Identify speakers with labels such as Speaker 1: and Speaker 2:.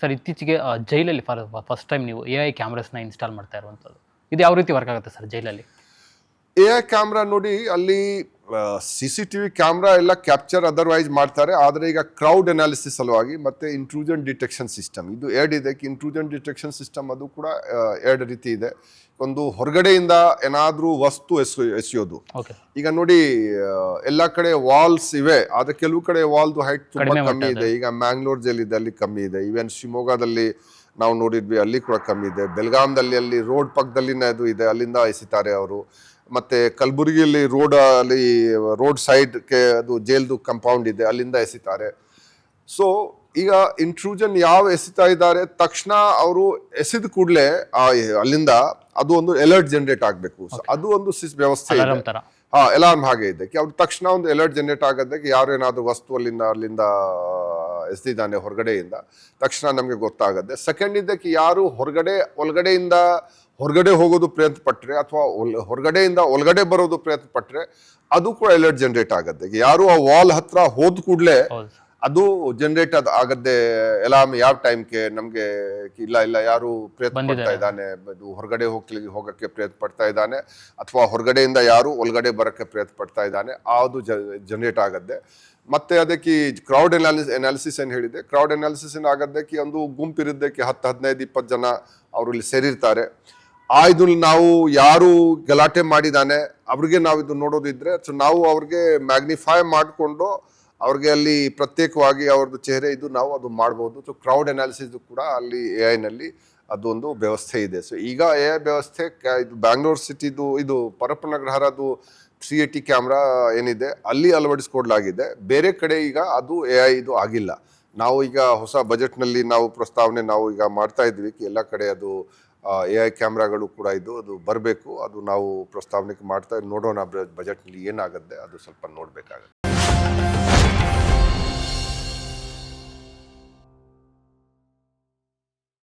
Speaker 1: Sir ಇತ್ತೀಚೆಗೆ ಜೈಲಲ್ಲಿ first time ನೀವು ಎಐ ಕ್ಯಾಮ್ರಾಸ್ನ ಇನ್ಸ್ಟಾಲ್ ಮಾಡ್ತಾ ಇರುವಂಥದ್ದು. ಇದು ಯಾವ ರೀತಿ ವರ್ಕ್ ಆಗುತ್ತೆ ಸರ್ ಜೈಲಲ್ಲಿ?
Speaker 2: ಎಐ ಕ್ಯಾಮ್ರಾ ನೋಡಿ, ಅಲ್ಲಿ CCTV ಕ್ಯಾಮ್ರಾ ಎಲ್ಲ ಕ್ಯಾಪ್ಚರ್ ಅದರ್ವೈಸ್ ಮಾಡ್ತಾರೆ. ಆದರೆ ಈಗ ಕ್ರೌಡ್ ಅನಾಲಿಸಿಸ್ ಸಲುವಾಗಿ ಮತ್ತೆ ಇಂಟ್ರೂಷನ್ ಡಿಟೆಕ್ಷನ್ ಸಿಸ್ಟಮ್ ಇದು ಎರಡು ಇದೆ. ಇಂಟ್ರೂಷನ್ ಡಿಟೆಕ್ಷನ್ ಸಿಸ್ಟಮ್ ಅದು ಕೂಡ ಎರಡು ರೀತಿ ಇದೆ. ಒಂದು ಹೊರಗಡೆಯಿಂದ ಏನಾದರೂ ವಸ್ತು ಎಸೆಯೋದು. ಈಗ ನೋಡಿ, ಎಲ್ಲ ಕಡೆ ವಾಲ್ಸ್ ಇವೆ, ಆದರೆ ಕೆಲವು ಕಡೆ ವಾಲ್ದು ಹೈಟ್ ತುಂಬಾ ಕಮ್ಮಿ ಇದೆ. ಈಗ ಮ್ಯಾಂಗ್ಳೂರ್ ಜೈಲ್ ಇದೆ, ಅಲ್ಲಿ ಕಮ್ಮಿ ಇದೆ. ಈವನ್ ಶಿವಮೊಗ್ಗದಲ್ಲಿ ನಾವು ನೋಡಿದ್ವಿ, ಅಲ್ಲಿ ಕೂಡ ಕಮ್ಮಿ ಇದೆ. ಬೆಳಗಾಂದಲ್ಲಿ ಅಲ್ಲಿ ರೋಡ್ ಪಕ್ಕದಲ್ಲಿನ ಇದು ಇದೆ, ಅಲ್ಲಿಂದ ಎಸಿತಾರೆ ಅವರು. ಮತ್ತೆ ಕಲಬುರಗಿಯಲ್ಲಿ ರೋಡ್ ಸೈಡ್ಗೆ ಅದು ಜೈಲ್ದು ಕಂಪೌಂಡ್ ಇದೆ, ಅಲ್ಲಿಂದ ಎಸಿತಾರೆ. ಸೊ ಈಗ ಇಂಟ್ರೂಷನ್ ಯಾವ ಎಸಿತಾ ಇದ್ದಾರೆ ತಕ್ಷಣ ಅವರು ಎಸೆದ ಕೂಡಲೇ ಅಲ್ಲಿಂದ ಅದು ಒಂದು ಅಲರ್ಟ್ ಜನರೇಟ್ ಆಗಬೇಕು. ಸೊ ಅದು ಒಂದು ವ್ಯವಸ್ಥೆ ಇದೆ. ಅಲಾರ್ಮ್ ಹಾಗೆ ಇದೆ. ಅವ್ರು ತಕ್ಷಣ ಒಂದು ಅಲರ್ಟ್ ಜನರೇಟ್ ಆಗೋದಕ್ಕೆ ಯಾರು ಏನಾದ್ರು ವಸ್ತು ಅಲ್ಲಿಂದ ಎಸೆದಿದ್ದಾನೆ ಹೊರಗಡೆಯಿಂದ, ತಕ್ಷಣ ನಮಗೆ ಗೊತ್ತಾಗತ್ತೆ. ಸೆಕೆಂಡ್ ಇದಕ್ಕೆ ಯಾರು ಹೊರಗಡೆ ಹೋಗೋದು ಪ್ರಯತ್ನ ಪಟ್ಟರೆ ಅಥವಾ ಹೊರಗಡೆಯಿಂದ ಒಳಗಡೆ ಬರೋದು ಪ್ರಯತ್ನ ಪಟ್ಟರೆ ಅದು ಕೂಡ ಅಲರ್ಟ್ ಜನರೇಟ್ ಆಗತ್ತೆ. ಯಾರು ಆ ವಾಲ್ ಹತ್ರ ಹೋದ ಕೂಡಲೇ ಅದು ಜನರೇಟ್ ಆಗತ್ತೆ ಅಲಾರ್ಮ್. ಯಾವ ಟೈಮ್ಗೆ ನಮ್ಗೆ ಇಲ್ಲ ಯಾರು ಪ್ರಯತ್ನ ಪಡ್ತಾ ಇದ್ದಾನೆ, ಹೊರಗಡೆ ಹೋಗಕ್ಕೆ ಪ್ರಯತ್ನ ಪಡ್ತಾ ಇದ್ದಾನೆ, ಅಥವಾ ಹೊರಗಡೆಯಿಂದ ಯಾರು ಒಳಗಡೆ ಬರಕ್ಕೆ ಪ್ರಯತ್ನ ಪಡ್ತಾ ಇದ್ದಾನೆ, ಅದು ಜನರೇಟ್ ಆಗತ್ತೆ. ಮತ್ತೆ ಅದಕ್ಕೆ ಕ್ರೌಡ್ ಅನಾಲಿಸಿಸ್ ಏನ್ ಹೇಳಿದೆ, ಕ್ರೌಡ್ ಅನಾಲಿಸಿಸ್ ಆಗದ್ದಕ್ಕೆ ಒಂದು ಗುಂಪಿರೋದಕ್ಕೆ 10-15-20 ಜನ ಅವರು ಇಲ್ಲಿ ಸೇರಿರ್ತಾರೆ. ಇದು ನಾವು ಯಾರು ಗಲಾಟೆ ಮಾಡಿದಾನೆ ಅವ್ರಿಗೆ ನಾವು ಇದು ನೋಡೋದಿದ್ರೆ, ಸೊ ನಾವು ಅವ್ರಿಗೆ ಮ್ಯಾಗ್ನಿಫೈ ಮಾಡಿಕೊಂಡು ಅವ್ರಿಗೆ ಅಲ್ಲಿ ಪ್ರತ್ಯೇಕವಾಗಿ ಅವ್ರದ್ದು ಚೆಹರೆ ಇದು ನಾವು ಅದು ಮಾಡ್ಬೋದು. ಸೊ ಕ್ರೌಡ್ ಅನಾಲಿಸಿಸ್ ಕೂಡ ಅಲ್ಲಿ AI ನಲ್ಲಿ ಅದೊಂದು ವ್ಯವಸ್ಥೆ ಇದೆ. ಸೊ ಈಗ AI ವ್ಯವಸ್ಥೆ ಇದು ಬ್ಯಾಂಗ್ಳೂರ್ ಸಿಟಿದು ಇದು ಪರಪ್ಪನಗರದ್ದು 380 ಕ್ಯಾಮ್ರಾ ಏನಿದೆ ಅಲ್ಲಿ ಅಳವಡಿಸ್ಕೊಡ್ಲಾಗಿದೆ. ಬೇರೆ ಕಡೆ ಈಗ ಅದು AI ಇದು ಆಗಿಲ್ಲ. ನಾವು ಈಗ ಹೊಸ ಬಜೆಟ್ನಲ್ಲಿ ನಾವು ಪ್ರಸ್ತಾವನೆ ನಾವು ಈಗ ಮಾಡ್ತಾ ಇದ್ವಿ, ಎಲ್ಲ ಕಡೆ ಅದು AI ಕ್ಯಾಮ್ರಾಗಳು ಕೂಡ ಅದು ಬರಬೇಕು. ಅದು ನಾವು ಪ್ರಸ್ತಾವನೆ ಮಾಡ್ತಾ ನೋಡೋಣ ಬಜೆಟ್ನಲ್ಲಿ ಏನಾಗುತ್ತೆ, ಅದು ಸ್ವಲ್ಪ ನೋಡಬೇಕಾಗುತ್ತೆ.